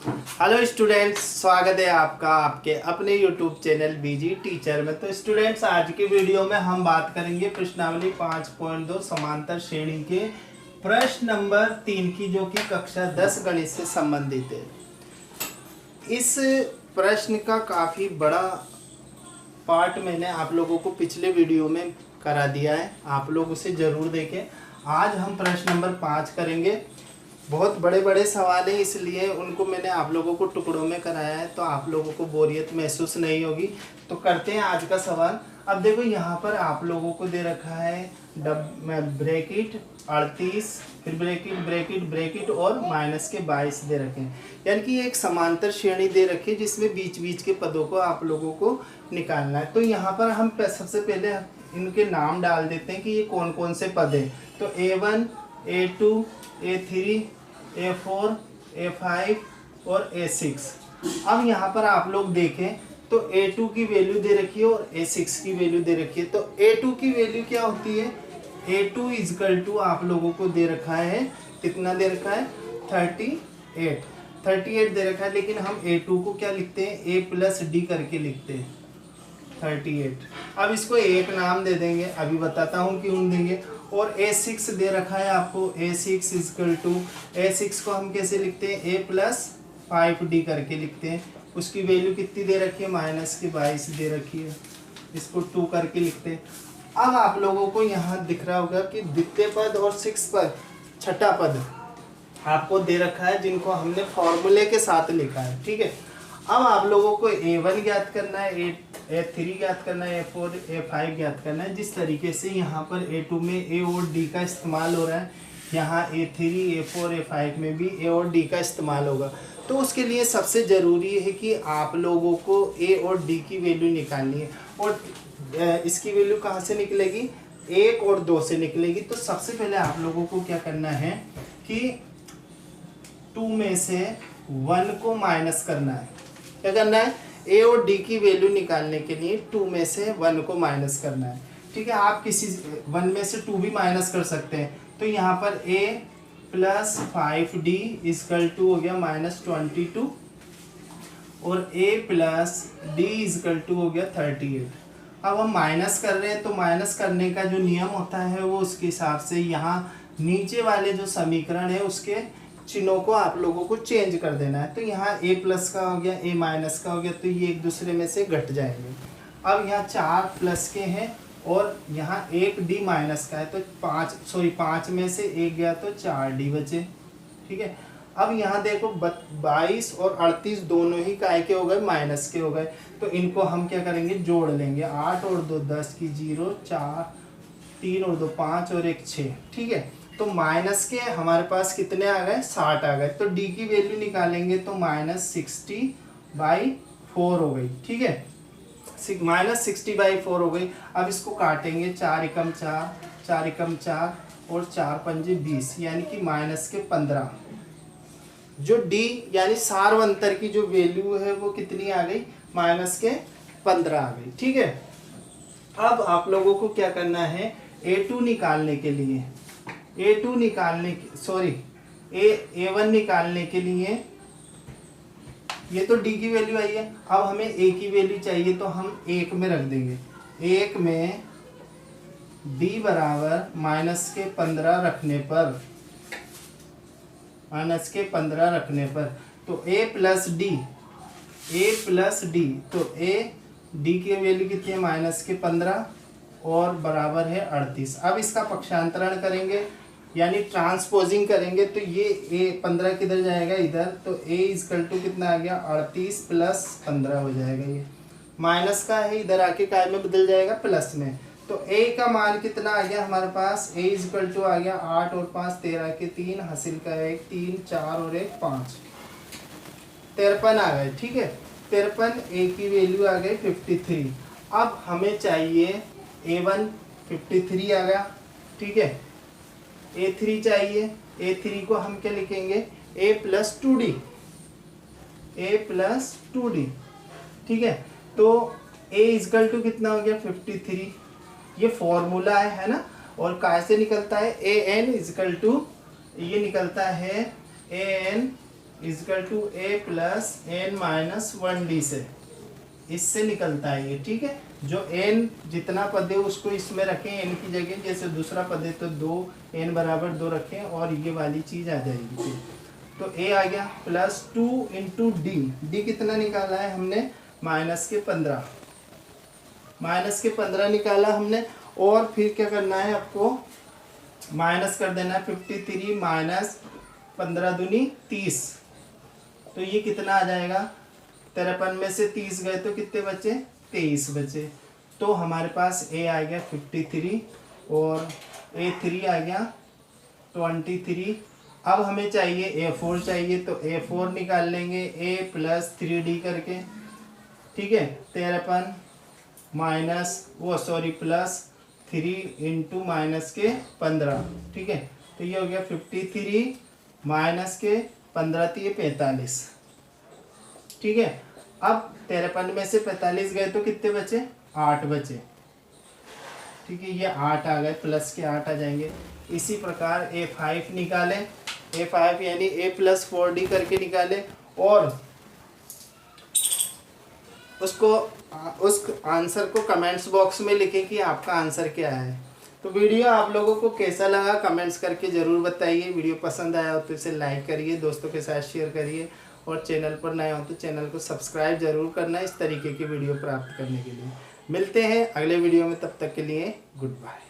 Hello students, स्वागत है आपका आपके अपने यूट्यूब चैनल बीजी टीचर में। तो स्टूडेंट्स, आज के वीडियो में हम बात करेंगे प्रश्नावली 5.2 समांतर श्रेणी के प्रश्न नंबर 3 की, जो कि कक्षा 10 गणित से संबंधित है। इस प्रश्न का काफ़ी बड़ा पार्ट मैंने आप लोगों को पिछले वीडियो में करा दिया है, आप लोग उसे ज़रूर देखें। आज हम प्रश्न नंबर 5 करेंगे। बहुत बड़े बड़े सवाल हैं, इसलिए उनको मैंने आप लोगों को टुकड़ों में कराया है, तो आप लोगों को बोरियत महसूस नहीं होगी। तो करते हैं आज का सवाल। अब देखो, यहाँ पर आप लोगों को दे रखा है ब्रैकेट 38, फिर ब्रैकेट ब्रैकेट ब्रैकेट और माइनस के 22 दे रखे हैं। यानी कि एक समांतर श्रेणी दे रखी है जिसमें बीच बीच के पदों को आप लोगों को निकालना है। तो यहाँ पर हम सबसे पहले इनके नाम डाल देते हैं कि ये कौन कौन से पद हैं। तो A1, A2, A3, A4, A5 और A6। अब यहाँ पर आप लोग देखें तो A2 की वैल्यू दे रखी है और A6 की वैल्यू दे रखी है। तो A2 की वैल्यू क्या होती है? A2 इजकल टू आप लोगों को दे रखा है, कितना दे रखा है? 38 दे रखा है। लेकिन हम A2 को क्या लिखते हैं? A प्लस D करके लिखते हैं 38। अब इसको एक नाम दे देंगे, अभी बताता हूँ क्यों देंगे। और A6 दे रखा है आपको, A6 इजकल टू, A6 को हम कैसे लिखते हैं? A प्लस 5D करके लिखते हैं। उसकी वैल्यू कितनी दे रखी है? माइनस की 22 दे रखी है, इसको 2 करके लिखते हैं। अब आप लोगों को यहाँ दिख रहा होगा कि द्वितीय पद और 6 पद, छठा पद आपको दे रखा है, जिनको हमने फॉर्मूले के साथ लिखा है। ठीक है, अब आप लोगों को A1 ज्ञात करना है, A3 ज्ञात करना है, A4, A5 ज्ञात करना है। जिस तरीके से यहाँ पर A2 में A और D का इस्तेमाल हो रहा है, यहाँ A3, A4, A5 में भी A और D का इस्तेमाल होगा। तो उसके लिए सबसे ज़रूरी है कि आप लोगों को A और D की वैल्यू निकालनी है। और इसकी वैल्यू कहाँ से निकलेगी? 1 और 2 से निकलेगी। तो सबसे पहले आप लोगों को क्या करना है कि 2 में से 1 को माइनस करना है। क्या करना है? A और D की वैल्यू निकालने के लिए 2 में से 1 को माइनस करना है। ठीक है, आप किसी 1 में से 2 भी माइनस कर सकते हैं। तो यहाँ पर A plus 5D is equal to हो गया -22 और A plus D equal to हो गया 38। अब हम माइनस कर रहे हैं, तो माइनस करने का जो नियम होता है वो उसके हिसाब से यहाँ नीचे वाले जो समीकरण है उसके चिन्हों को आप लोगों को चेंज कर देना है। तो यहाँ A प्लस का हो गया, A माइनस का हो गया, तो ये एक दूसरे में से घट जाएंगे। अब यहाँ 4 प्लस के हैं और यहाँ 1 D माइनस का है, तो 5 में से 1 गया तो 4 D बचे। ठीक है, अब यहाँ देखो 22 और 38 दोनों ही काय के हो गए? माइनस के हो गए। तो इनको हम क्या करेंगे? जोड़ लेंगे। 8 और 2 10 की 0, 4, 3 और 2 5 और 1 6। ठीक है, तो माइनस के हमारे पास कितने आ गए? 60 आ गए। तो D की वैल्यू निकालेंगे तो -60/4 हो गई। ठीक है, -60/4 हो गई। अब इसको काटेंगे, 4 एकम 4, 4 एकम 4 और 4 पंजे 20, यानी कि -15। जो D यानी सार्वंतर की जो वैल्यू है वो कितनी आ गई? -15 आ गई। ठीक है, अब आप लोगों को क्या करना है? A1 निकालने के लिए A1 निकालने के लिए, ये तो D की वैल्यू आई है। अब हमें A की वैल्यू चाहिए, तो हम 1 में रख देंगे। 1 में D बराबर -15 रखने पर तो A प्लस D, तो D की वैल्यू कितनी है? -15 और बराबर है 38। अब इसका पक्षांतरण करेंगे, यानी ट्रांसपोजिंग करेंगे, तो ये A 15 किधर जाएगा? इधर। तो A इजकल टू कितना आ गया? 38 प्लस 15 हो जाएगा। ये माइनस का है, इधर आके काय में बदल जाएगा? प्लस में। तो A का मान कितना आ गया हमारे पास? A इजकल टू आ गया 8 और 5 13 के 3, हासिल का 1 3, 4 और 1 5, 53 आ गए। ठीक है, 53। A की वैल्यू आ गई 53। अब हमें चाहिए A1, 53 आ गया। ठीक है, A3 चाहिए। A3 को हम क्या लिखेंगे? A plus 2D। ठीक है, तो A इजकल टू कितना हो गया? 53। ये फॉर्मूला है ना, और कैसे निकलता है? AN इजकल टू, ये निकलता है AN equal to A plus N minus 1d से, इससे निकलता है ये, ठीक है। जो n जितना पद है उसको इसमें रखें n की जगह, जैसे दूसरा पद है तो 2 n बराबर 2 रखें और ये वाली चीज आ जाएगी फिर। तो a आ गया प्लस 2 इंटू डी कितना निकाला है हमने, -15, -15 निकाला हमने। और फिर क्या करना है आपको, माइनस कर देना है 53 माइनस 15 दूनी 30, तो ये कितना आ जाएगा, 53 में से 30 गए तो कितने बचे, 23 बचे। तो हमारे पास a आ गया 53 और a3 आ गया 23। अब हमें चाहिए a4 चाहिए, तो a4 निकाल लेंगे a प्लस 3d करके, ठीक है। 53 माइनस प्लस 3 इंटू माइनस के 15, ठीक है। तो ये हो गया 53 माइनस के 15 तो ये 45, ठीक है। अब 53 में से 45 गए तो कितने बचे, 8 बचे, ठीक है। ये 8 आ गए, प्लस के 8 आ जाएंगे। इसी प्रकार a5 निकालें, a5 यानी a प्लस 4d करके निकालें और उसको उस आंसर को कमेंट्स बॉक्स में लिखें कि आपका आंसर क्या है। तो वीडियो आप लोगों को कैसा लगा कमेंट्स करके ज़रूर बताइए। वीडियो पसंद आया हो तो इसे लाइक करिए, दोस्तों के साथ शेयर करिए और चैनल पर नए हो तो चैनल को सब्सक्राइब जरूर करना इस तरीके की वीडियो प्राप्त करने के लिए। मिलते हैं अगले वीडियो में, तब तक के लिए गुड बाय।